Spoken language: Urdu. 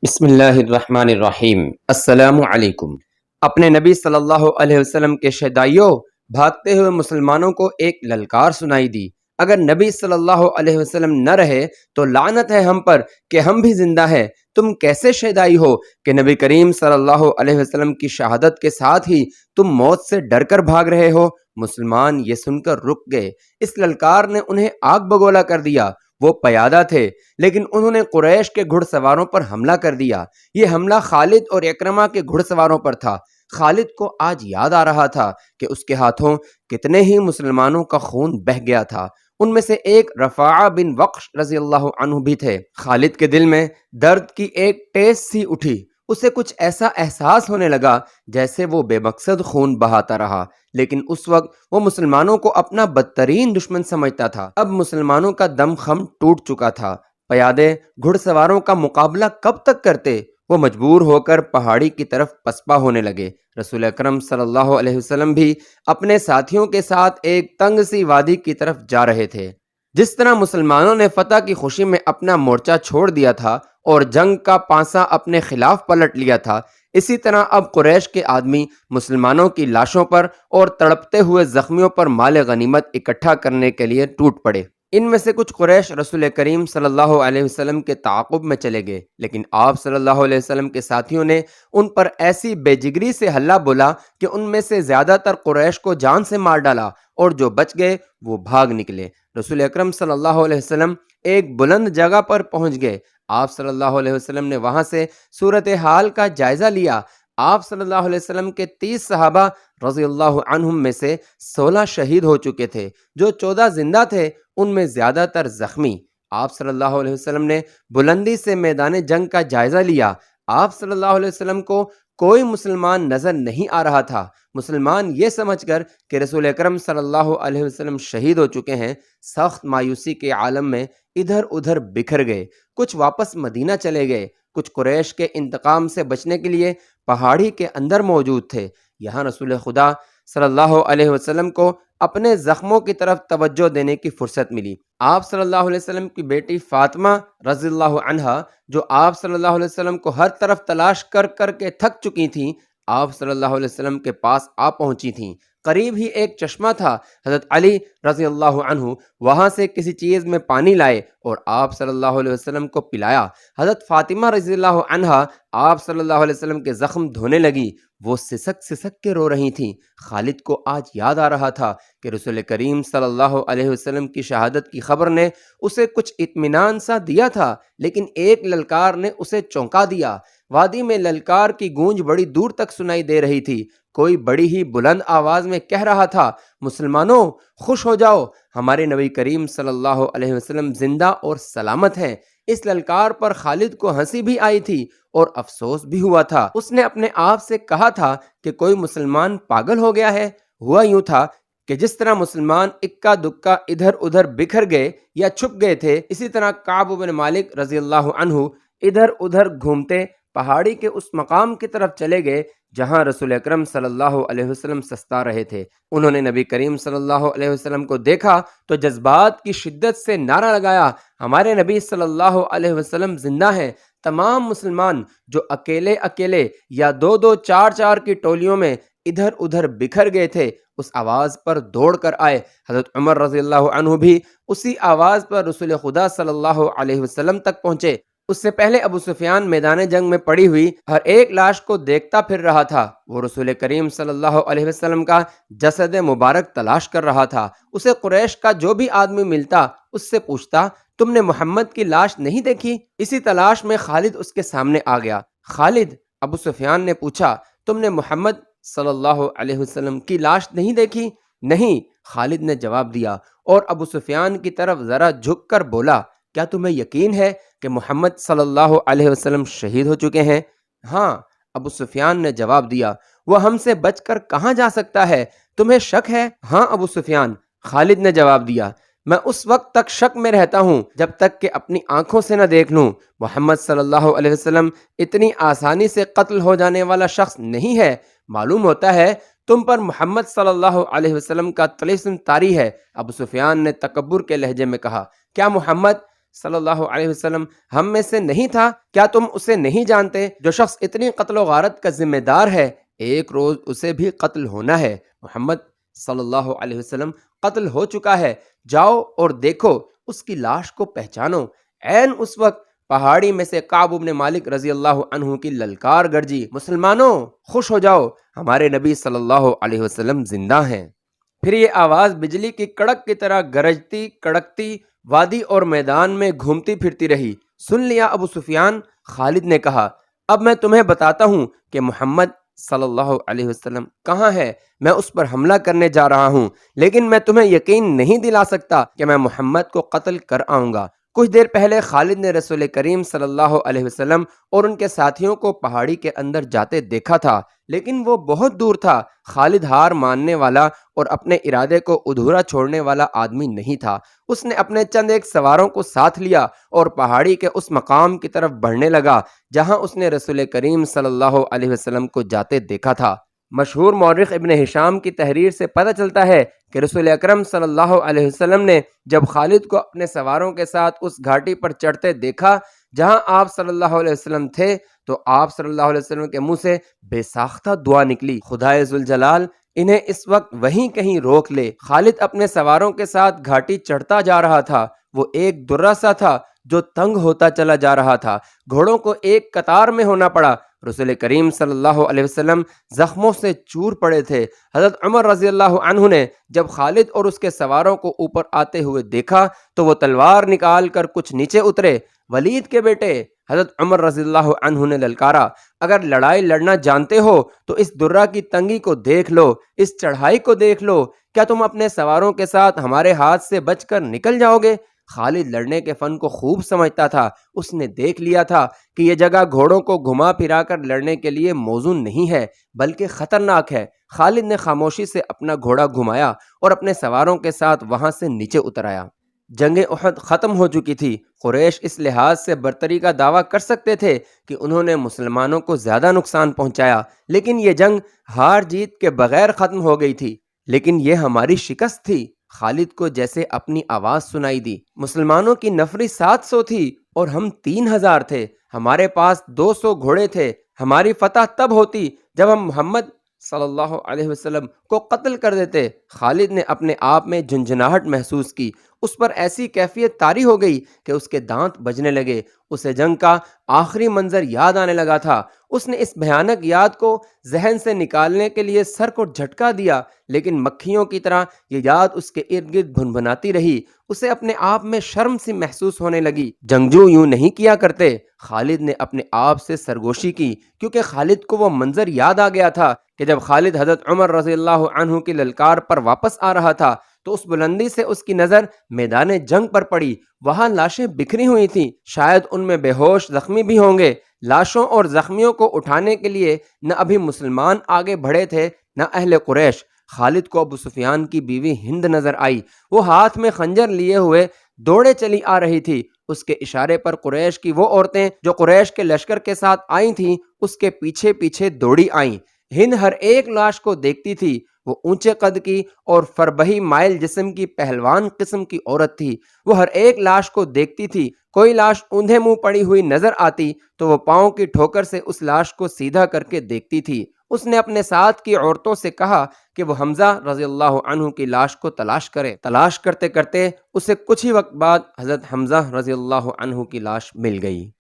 بسم اللہ الرحمن الرحیم۔ السلام علیکم۔ اپنے نبی صلی اللہ علیہ وسلم کے شہدائیوں، بھاگتے ہوئے مسلمانوں کو ایک للکار سنائی دی۔ اگر نبی صلی اللہ علیہ وسلم نہ رہے تو لعنت ہے ہم پر کہ ہم بھی زندہ ہیں۔ تم کیسے شہدائی ہو کہ نبی کریم صلی اللہ علیہ وسلم کی شہادت کے ساتھ ہی تم موت سے ڈر کر بھاگ رہے ہو؟ مسلمان یہ سن کر رک گئے۔ اس للکار نے انہیں آگ بگولا کر دیا۔ وہ پیادہ تھے لیکن انہوں نے قریش کے گھڑ سواروں پر حملہ کر دیا۔ یہ حملہ خالد اور اکرمہ کے گھڑ سواروں پر تھا۔ خالد کو آج یاد آ رہا تھا کہ اس کے ہاتھوں کتنے ہی مسلمانوں کا خون بہہ گیا تھا۔ ان میں سے ایک رفاعہ بن وقش رضی اللہ عنہ بھی تھے۔ خالد کے دل میں درد کی ایک ٹیس سی اٹھی۔ اسے کچھ ایسا احساس ہونے لگا جیسے وہ بے مقصد خون بہاتا رہا، لیکن اس وقت وہ مسلمانوں کو اپنا بدترین دشمن سمجھتا تھا۔ اب مسلمانوں کا دم خم ٹوٹ چکا تھا۔ پیادے گھڑ سواروں کا مقابلہ کب تک کرتے؟ وہ مجبور ہو کر پہاڑی کی طرف پسپا ہونے لگے۔ رسول اکرم صلی اللہ علیہ وسلم بھی اپنے ساتھیوں کے ساتھ ایک تنگ سی وادی کی طرف جا رہے تھے۔ جس طرح مسلمانوں نے فتح کی خوشی میں اپنا مورچہ چھوڑ دیا تھا اور جنگ کا پانسا اپنے خلاف پلٹ لیا تھا، اسی طرح اب قریش کے آدمی مسلمانوں کی لاشوں پر اور تڑپتے ہوئے زخمیوں پر مال غنیمت اکٹھا کرنے کے لیے ٹوٹ پڑے۔ ان میں سے کچھ قریش رسول کریم صلی اللہ علیہ وسلم کے تعاقب میں چلے گئے، لیکن آپ صلی اللہ علیہ وسلم کے ساتھیوں نے ان پر ایسی بے جگری سے حلہ بولا کہ ان میں سے زیادہ تر قریش کو جان سے مار ڈالا، اور جو بچ گئے وہ بھاگ نکلے۔ رسول اکرم صلی اللہ علیہ وسلم ایک بلند جگہ پر پہنچ گئے۔ آپ صلی اللہ علیہ وسلم نے وہاں سے صورتحال کا جائزہ لیا۔ آپ صلی اللہ علیہ وسلم کے 30 صحابہ رضی اللہ عنہم میں سے 16 شہید ہو چکے تھے۔ جو 14 زندہ تھے ان میں زیادہ تر زخمی۔ آپ صلی اللہ علیہ وسلم نے بلندی سے میدان جنگ کا جائزہ لیا۔ آپ صلی اللہ علیہ وسلم کو کوئی مسلمان نظر نہیں آ رہا تھا۔ مسلمان یہ سمجھ کر کہ رسول اکرم صلی اللہ علیہ وسلم شہید ہو چکے ہیں، سخت مایوسی کے عالم میں ادھر ادھر بکھر گئے۔ کچھ واپس مدینہ چلے گئے، کچھ قریش کے انتقام سے بچنے کے لیے پہاڑی کے اندر موجود تھے۔ یہاں رسول خدا صلی اللہ علیہ وسلم کو اپنے زخموں کی طرف توجہ دینے کی فرصت ملی۔ آپ صلی اللہ علیہ وسلم کی بیٹی فاطمہ رضی اللہ عنہا، جو آپ صلی اللہ علیہ وسلم کو ہر طرف تلاش کر کر کے تھک چکی تھیں، آپ صلی اللہ علیہ وسلم کے پاس آ پہنچی تھیں۔ قریب ہی ایک چشمہ تھا۔ حضرت علی رضی اللہ عنہ وہاں سے کسی چیز میں پانی لائے اور آپ صلی اللہ علیہ وسلم کو پلایا۔ حضرت فاطمہ رضی اللہ عنہا آپ صلی اللہ علیہ وسلم کے زخم دھونے لگی۔ وہ سسک سسک کے رو رہی تھیں۔ خالد کو آج یاد آ رہا تھا کہ رسول کریم صلی اللہ علیہ وسلم کی شہادت کی خبر نے اسے کچھ اطمینان سا دیا تھا، لیکن ایک للکار نے اسے چونکا دیا۔ وادی میں للکار کی گونج بڑی دور تک سنائی دے رہی تھی۔ کوئی بڑی ہی بلند آواز میں کہہ رہا تھا، مسلمانوں خوش ہو جاؤ، ہمارے نبی کریم صلی اللہ علیہ وسلم زندہ اور سلامت ہیں۔ اس للکار پر خالد کو ہنسی بھی آئی تھی اور افسوس بھی ہوا تھا۔ اس نے اپنے آپ سے کہا تھا کہ کوئی مسلمان پاگل ہو گیا ہے۔ ہوا یوں تھا کہ جس طرح مسلمان اکا دکا ادھر ادھر بکھر گئے یا چھپ گئے تھے، اسی طرح کعب بن مالک رضی اللہ عنہ ادھر ادھر گھومتے پہاڑی کے اس مقام کی طرف چلے گئے جہاں رسول اکرم صلی اللہ علیہ وسلم سستا رہے تھے۔ انہوں نے نبی کریم صلی اللہ علیہ وسلم کو دیکھا تو جذبات کی شدت سے نعرہ لگایا، ہمارے نبی صلی اللہ علیہ وسلم زندہ ہیں۔ تمام مسلمان جو اکیلے اکیلے یا دو دو چار چار کی ٹولیوں میں ادھر ادھر بکھر گئے تھے، اس آواز پر دوڑ کر آئے۔ حضرت عمر رضی اللہ عنہ بھی اسی آواز پر رسول خدا صلی اللہ علیہ وسلم تک پہنچے۔ اس سے پہلے ابو سفیان میدان جنگ میں پڑی ہوئی ہر ایک لاش کو دیکھتا پھر رہا تھا۔ وہ رسول کریم صلی اللہ علیہ وسلم کا جسد مبارک تلاش کر رہا تھا۔ اسے قریش کا جو بھی آدمی ملتا اس سے پوچھتا، تم نے محمد کی لاش نہیں دیکھی؟ اسی تلاش میں خالد اس کے سامنے آ گیا۔ خالد، ابو سفیان نے پوچھا، تم نے محمد صلی اللہ علیہ وسلم کی لاش نہیں دیکھی؟ نہیں، خالد نے جواب دیا، اور ابو سفیان کی طرف ذرا جھک کر بولا، کیا تمہیں یقین ہے کہ محمد صلی اللہ علیہ وسلم شہید ہو چکے ہیں؟ ہاں، ابو سفیان نے جواب دیا، وہ ہم سے بچ کر کہاں جا سکتا ہے؟ تمہیں شک ہے؟ ہاں ابو سفیان، خالد نے جواب دیا، میں اس وقت تک شک میں رہتا ہوں جب تک کہ اپنی آنکھوں سے نہ دیکھ لوں۔ محمد صلی اللہ علیہ وسلم اتنی آسانی سے قتل ہو جانے والا شخص نہیں ہے۔ معلوم ہوتا ہے تم پر محمد صلی اللہ علیہ وسلم کا طلسم طاری ہے۔ ابو سفیان نے تکبر کے لہجے میں کہا، کیا محمد صلی اللہ علیہ وسلم ہم میں سے نہیں تھا؟ کیا تم اسے نہیں جانتے؟ جو شخص اتنی قتل و غارت کا ذمہ دار ہے، ایک روز اسے بھی قتل ہونا ہے۔ محمد صلی اللہ علیہ وسلم قتل ہو چکا ہے، جاؤ اور دیکھو، اس کی لاش کو پہچانو۔ عین اس وقت پہاڑی میں سے کعب بن مالک رضی اللہ عنہ کی للکار گرجی، مسلمانوں خوش ہو جاؤ، ہمارے نبی صلی اللہ علیہ وسلم زندہ ہیں۔ پھر یہ آواز بجلی کی کڑک کی طرح گرجتی کڑکتی وادی اور میدان میں گھومتی پھرتی رہی۔ سن لیا ابو سفیان؟ خالد نے کہا، اب میں تمہیں بتاتا ہوں کہ محمد صلی اللہ علیہ وسلم کہاں ہے، میں اس پر حملہ کرنے جا رہا ہوں، لیکن میں تمہیں یقین نہیں دلا سکتا کہ میں محمد کو قتل کر آؤں گا۔ کچھ دیر پہلے خالد نے رسول کریم صلی اللہ علیہ وسلم اور ان کے ساتھیوں کو پہاڑی کے اندر جاتے دیکھا تھا، لیکن وہ بہت دور تھا۔ خالد ہار ماننے والا اور اپنے ارادے کو ادھورا چھوڑنے والا آدمی نہیں تھا۔ اس نے اپنے چند ایک سواروں کو ساتھ لیا اور پہاڑی کے اس مقام کی طرف بڑھنے لگا جہاں اس نے رسول کریم صلی اللہ علیہ وسلم کو جاتے دیکھا تھا۔ مشہور مورخ ابن ہشام کی تحریر سے پتہ چلتا ہے کہ رسول اکرم صلی اللہ علیہ وسلم نے جب خالد کو اپنے سواروں کے ساتھ اس گھاٹی پر چڑھتے دیکھا جہاں آپ صلی اللہ علیہ وسلم تھے، تو آپ صلی اللہ علیہ وسلم کے منہ سے بے ساختہ دعا نکلی، خدائے ذوالجلال انہیں اس وقت وہیں کہیں روک لے۔ خالد اپنے سواروں کے ساتھ گھاٹی چڑھتا جا رہا تھا، وہ ایک درہ سا تھا جو تنگ ہوتا چلا جا رہا تھا، گھوڑوں کو ایک قطار میں ہونا پڑا۔ رسول کریم صلی اللہ علیہ وسلم زخموں سے چور پڑے تھے۔ حضرت عمر رضی اللہ عنہ نے جب خالد اور اس کے سواروں کو اوپر آتے ہوئے دیکھا تو وہ تلوار نکال کر کچھ نیچے اترے۔ ولید کے بیٹے حضرت عمر رضی اللہ عنہ نے للکارا، اگر لڑائی لڑنا جانتے ہو تو اس درہ کی تنگی کو دیکھ لو، اس چڑھائی کو دیکھ لو، کیا تم اپنے سواروں کے ساتھ ہمارے ہاتھ سے بچ کر نکل جاؤ گے؟ خالد لڑنے کے فن کو خوب سمجھتا تھا، اس نے دیکھ لیا تھا کہ یہ جگہ گھوڑوں کو گھما پھرا کر لڑنے کے لیے موزوں نہیں ہے بلکہ خطرناک ہے۔ خالد نے خاموشی سے اپنا گھوڑا گھمایا اور اپنے سواروں کے ساتھ وہاں سے نیچے اتر آیا۔ جنگ احد ختم ہو چکی تھی۔ قریش اس لحاظ سے برتری کا دعویٰ کر سکتے تھے کہ انہوں نے مسلمانوں کو زیادہ نقصان پہنچایا، لیکن یہ جنگ ہار جیت کے بغیر ختم ہو گئی تھی۔ لیکن یہ ہماری شکست تھی۔ خالد کو جیسے اپنی آواز سنائی دی۔ مسلمانوں کی نفری 700 تھی اور ہم 3000 تھے، ہمارے پاس 200 گھوڑے تھے۔ ہماری فتح تب ہوتی جب ہم محمد صلی اللہ علیہ وسلم کو قتل کر دیتے۔ خالد نے اپنے آپ میں جھنجھناہٹ محسوس کی، اس پر ایسی کیفیت طاری ہو گئی کہ اس کے دانت بجنے لگے۔ اسے جنگ کا آخری منظر یاد آنے لگا تھا۔ اس نے اس بھیانک یاد کو ذہن سے نکالنے کے لیے سر کو جھٹکا دیا، لیکن مکھیوں کی طرح یہ یاد اس کے ارد گرد بھنبھناتی رہی۔ اسے اپنے آپ میں شرم سی محسوس ہونے لگی۔ جنگجو یوں نہیں کیا کرتے۔ خالد نے اپنے آپ سے سرگوشی کی، کیونکہ خالد کو وہ منظر یاد آ گیا تھا کہ جب خالد حضرت عمر رضی اللہ عنہ کی للکار پر واپس آ رہا تھا تو اس بلندی سے اس کی نظر میدان جنگ پر پڑی۔ وہاں لاشیں بکھری ہوئی تھیں، شاید ان میں بے ہوش زخمی بھی ہوں گے۔ لاشوں اور زخمیوں کو اٹھانے کے لیے نہ ابھی مسلمان آگے بڑھے تھے نہ اہل قریش۔ خالد کو ابو سفیان کی بیوی ہند نظر آئی، وہ ہاتھ میں خنجر لیے ہوئے دوڑے چلی آ رہی تھی۔ اس کے اشارے پر قریش کی وہ عورتیں جو قریش کے لشکر کے ساتھ آئی تھیں اس کے پیچھے پیچھے دوڑی آئیں۔ ہند ہر ایک لاش کو دیکھتی تھی۔ وہ اونچے قد کی اور فربہی مائل جسم کی پہلوان قسم کی عورت تھی۔ وہ ہر ایک لاش کو دیکھتی تھی۔ کوئی لاش اوندھے منہ پڑی ہوئی نظر آتی تو وہ پاؤں کی ٹھوکر سے اس لاش کو سیدھا کر کے دیکھتی تھی۔ اس نے اپنے ساتھ کی عورتوں سے کہا کہ وہ حمزہ رضی اللہ عنہ کی لاش کو تلاش کرے۔ تلاش کرتے کرتے اسے کچھ ہی وقت بعد حضرت حمزہ رضی اللہ عنہ کی لاش مل گئی۔